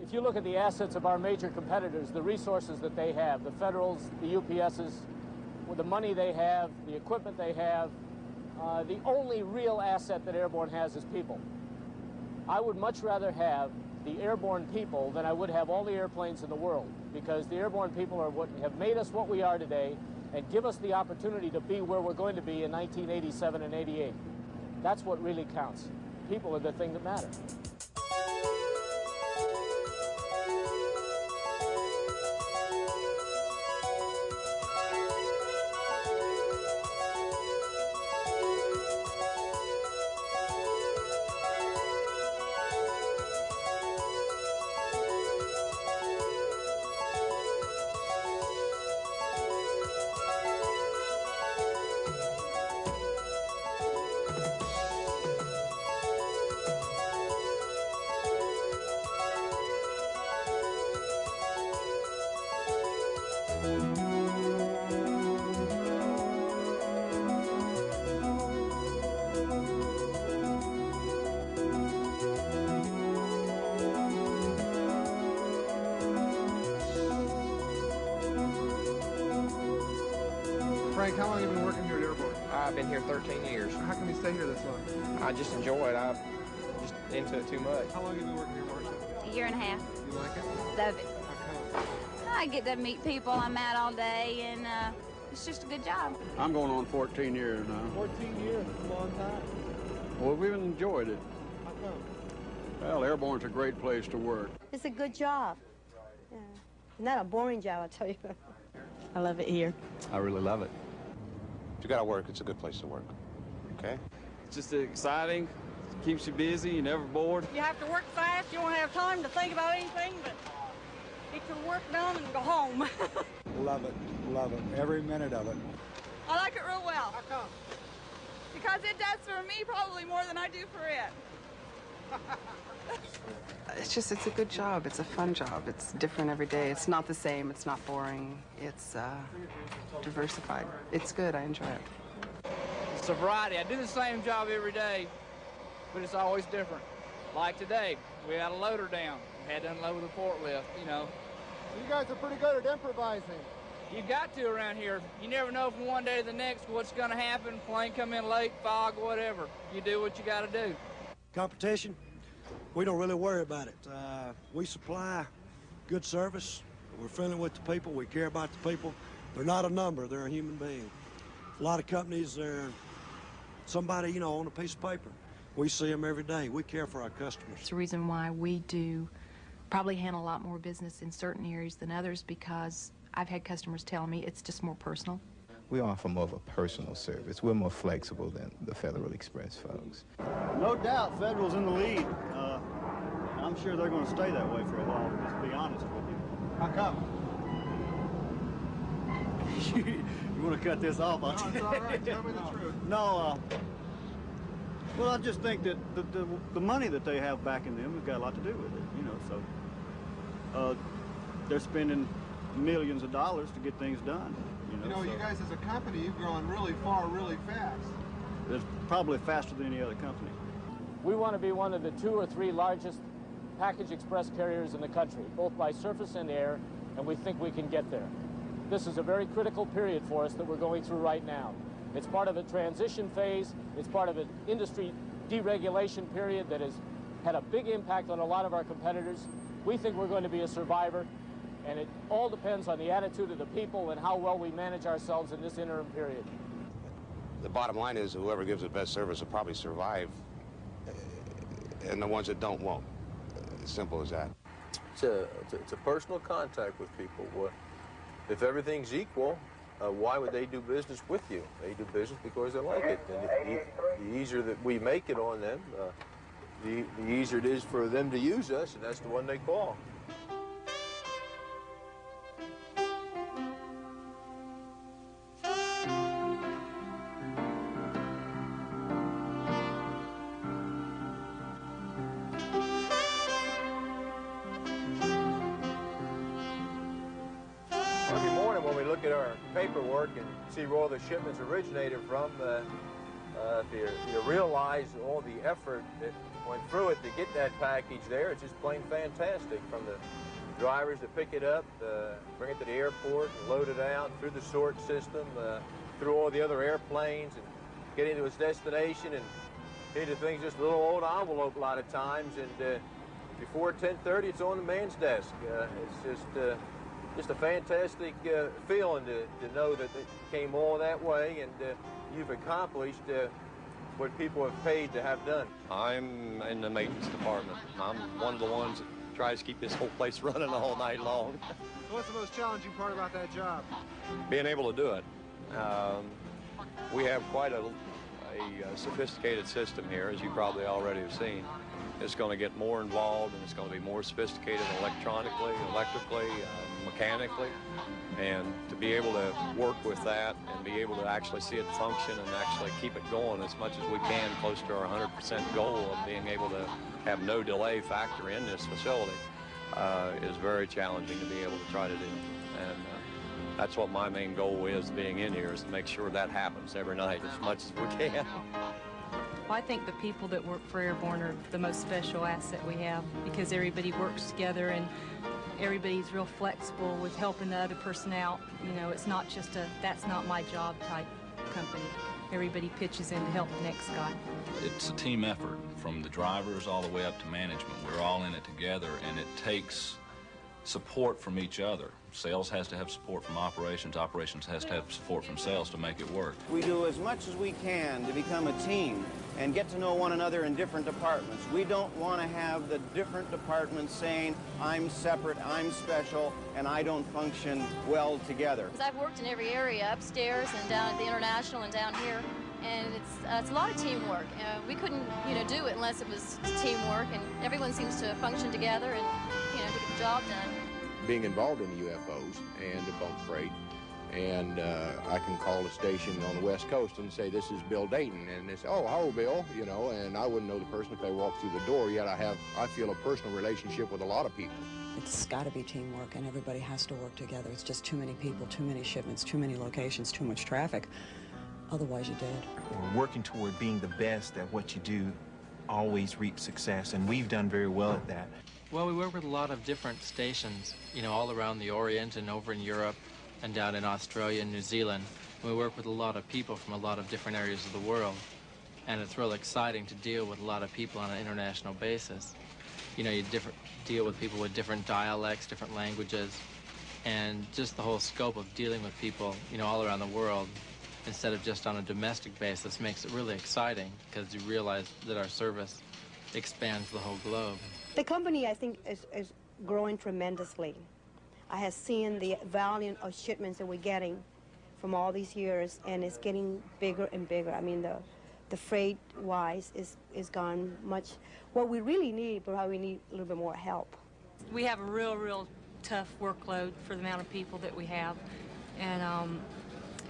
If you look at the assets of our major competitors, the resources that they have, the Federals, the UPSs, with the money they have, the equipment they have, the only real asset that Airborne has is people. I would much rather have the Airborne people than I would have all the airplanes in the world, because the Airborne people are what have made us what we are today and give us the opportunity to be where we're going to be in 1987 and 88. That's what really counts. People are the thing that matter. Frank, how long have you been working here at Airborne? I've been here 13 years. How come you stay here this long? I just enjoy it. I'm just into it too much. How long have you been working here, Marcia? A year and a half. You like it? Love it. How come? I get to meet people. I'm out all day, and it's just a good job. I'm going on 14 years now. 14 years, a long time. Well, we've enjoyed it. How come? Well, Airborne's a great place to work. It's a good job. Yeah. Not a boring job, I tell you. I love it here. I really love it. If you gotta work, it's a good place to work, okay? It's just exciting, keeps you busy, you're never bored. You have to work fast, you don't have time to think about anything but get your work done and go home. Love it, every minute of it. I like it real well. How come? Because it does for me probably more than I do for it. It's a good job. It's a fun job. It's different every day. It's not the same. It's not boring. It's diversified. It's good. I enjoy it. It's a variety. I do the same job every day, but it's always different. Like today, we had a loader down. We had to unload the forklift, you know. So you guys are pretty good at improvising. You got to around here. You never know from one day to the next what's going to happen. Plane come in late, fog, whatever. You do what you got to do. Competition, we don't really worry about it. We supply good service. We're friendly with the people. We care about the people. They're not a number. They're a human being. A lot of companies, they're somebody, you know, on a piece of paper. We see them every day. We care for our customers. It's the reason why we do probably handle a lot more business in certain areas than others, because I've had customers tell me it's just more personal. We offer more of a personal service. We're more flexible than the Federal Express folks. No doubt Federal's in the lead. I'm sure they're going to stay that way for a while, just to be honest with you. How come? You want to cut this off? No, it's all right. Tell me the truth. No, well, I just think that the money that they have backing them has got a lot to do with it, you know, so they're spending millions of dollars to get things done. You know, you guys as a company, you've grown really far, really fast. It's probably faster than any other company. We want to be one of the 2 or 3 largest package express carriers in the country, both by surface and air, and we think we can get there. This is a very critical period for us that we're going through right now. It's part of a transition phase. It's part of an industry deregulation period that has had a big impact on a lot of our competitors. We think we're going to be a survivor, and it all depends on the attitude of the people and how well we manage ourselves in this interim period. The bottom line is whoever gives the best service will probably survive, and the ones that don't won't. As simple as that. It's a personal contact with people. If everything's equal, why would they do business with you? They do business because they like it. And the easier that we make it on them, the easier it is for them to use us, and that's the one they call. Every morning when we look at our paperwork and see where all the shipments originated from, if you realize all the effort that went through it to get that package there. It's just plain fantastic, from the drivers that pick it up, bring it to the airport and load it out through the sort system, through all the other airplanes, and get into its destination, and hit the thing's just a little old envelope a lot of times, and before 10:30 it's on the man's desk. It's just a fantastic feeling to know that it came all that way, and you've accomplished what people have paid to have done. I'm in the maintenance department. I'm one of the ones that tries to keep this whole place running all night long. What's the most challenging part about that job? Being able to do it. We have quite a sophisticated system here, as you probably already have seen. It's going to get more involved, and it's going to be more sophisticated electronically, electrically, mechanically. And to be able to work with that and be able to actually see it function and actually keep it going as much as we can, close to our 100% goal of being able to have no delay factor in this facility, is very challenging to be able to try to do. And that's what my main goal is, being in here, is to make sure that happens every night as much as we can. Well, I think the people that work for Airborne are the most special asset we have, because everybody works together and everybody's real flexible with helping the other person out. You know, it's not just a that's not my job type company. Everybody pitches in to help the next guy. It's a team effort, from the drivers all the way up to management. We're all in it together, and it takes support from each other. Sales has to have support from operations. Operations has to have support from sales to make it work. We do as much as we can to become a team and get to know one another in different departments. We don't want to have the different departments saying, I'm separate, I'm special, and I don't function well together. Because I've worked in every area, upstairs and down at the International and down here, and it's a lot of teamwork. We couldn't, do it unless it was teamwork, and everyone seems to function together and, to get the job done. Being involved in the UFOs and the bump freight, and I can call a station on the West Coast and say, this is Bill Dayton, and they say, oh, hello, Bill, and I wouldn't know the person if they walked through the door, yet I feel a personal relationship with a lot of people. It's got to be teamwork, and everybody has to work together. It's just too many people, too many shipments, too many locations, too much traffic. Otherwise, you're dead. We're working toward being the best at what you do, always reap success, and we've done very well at that. Well, we work with a lot of different stations, all around the Orient and over in Europe and down in Australia and New Zealand. We work with a lot of people from a lot of different areas of the world, and it's real exciting to deal with a lot of people on an international basis. You deal with people with different dialects, different languages, and just the whole scope of dealing with people, all around the world, instead of just on a domestic basis, makes it really exciting, because you realize that our service expands the whole globe. The company, I think, is growing tremendously. I have seen the volume of shipments that we're getting from all these years, and it's getting bigger and bigger. I mean, the freight-wise is gone much. What we really need, but we need a little bit more help. We have a real tough workload for the amount of people that we have, and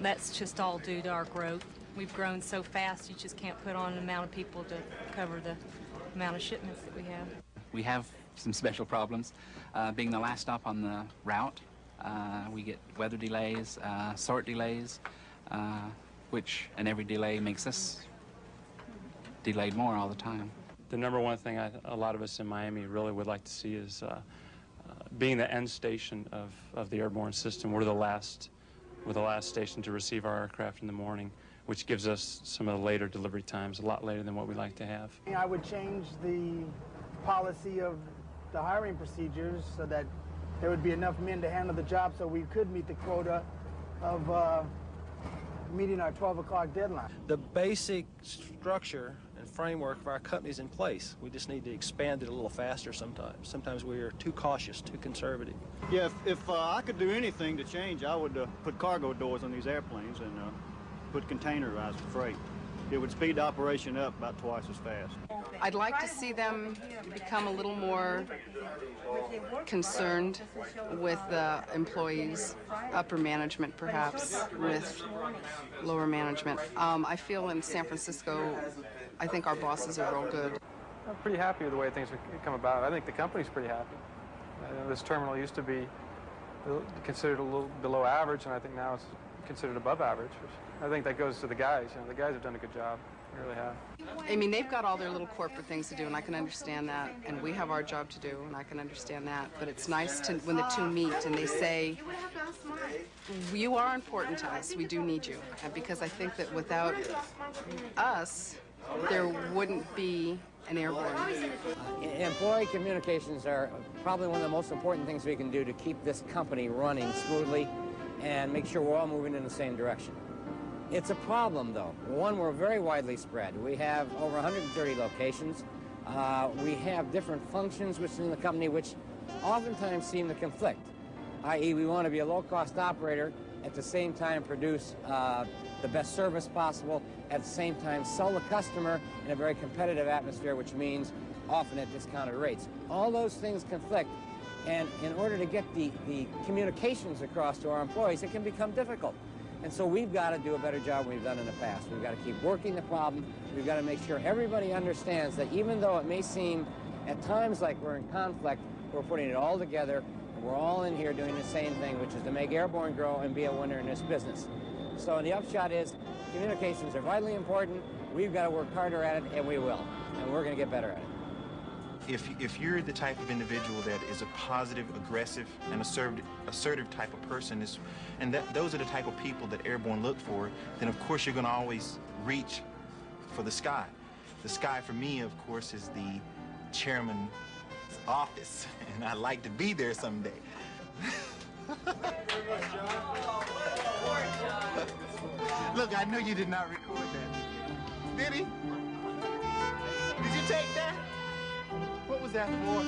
that's just all due to our growth. We've grown so fast, you just can't put on an amount of people to cover the amount of shipments that we have. We have some special problems. Being the last stop on the route, we get weather delays, sort delays, and every delay makes us delayed more all the time. The number one thing a lot of us in Miami really would like to see is being the end station of the airborne system. We're the last station to receive our aircraft in the morning, which gives us some of the later delivery times, a lot later than what we like to have. I would change the policy of the hiring procedures so that there would be enough men to handle the job so we could meet the quota of meeting our 12 o'clock deadline. The basic structure and framework of our company is in place. We just need to expand it a little faster sometimes. Sometimes we are too cautious, too conservative. Yeah, if I could do anything to change, I would put cargo doors on these airplanes and put containerized freight. It would speed the operation up about twice as fast. I'd like to see them become a little more concerned with the employees, upper management perhaps, with lower management. I feel in San Francisco, I think our bosses are real good. I'm pretty happy with the way things have come about. I think the company's pretty happy. This terminal used to be considered a little below average, and I think now it's considered above average. I think that goes to the guys. The guys have done a good job. We really have. I mean, they've got all their little corporate things to do, and I can understand that, and we have our job to do, and I can understand that. But it's nice to when the two meet and they say, "You are important to us. We do need you," and because I think that without us, there wouldn't be an Airborne. Employee communications are probably one of the most important things we can do to keep this company running smoothly and make sure we're all moving in the same direction. It's a problem, though. One, we're very widely spread. We have over 130 locations. We have different functions within the company which oftentimes seem to conflict, i.e. we want to be a low-cost operator, at the same time produce the best service possible, at the same time sell the customer in a very competitive atmosphere, which means often at discounted rates. All those things conflict, and in order to get the communications across to our employees, it can become difficult. And so we've got to do a better job than we've done in the past. We've got to keep working the problem. We've got to make sure everybody understands that even though it may seem at times like we're in conflict, we're putting it all together, and we're all in here doing the same thing, which is to make Airborne grow and be a winner in this business. So the upshot is communications are vitally important. We've got to work harder at it, and we will. And we're going to get better at it. If you're the type of individual that is a positive, aggressive, and assertive type of person, those are the type of people that Airborne look for, then of course you're going to always reach for the sky. The sky for me, of course, is the chairman's office, and I'd like to be there someday. Look, I know you did not record that. Did he? Did you take that? What was that for?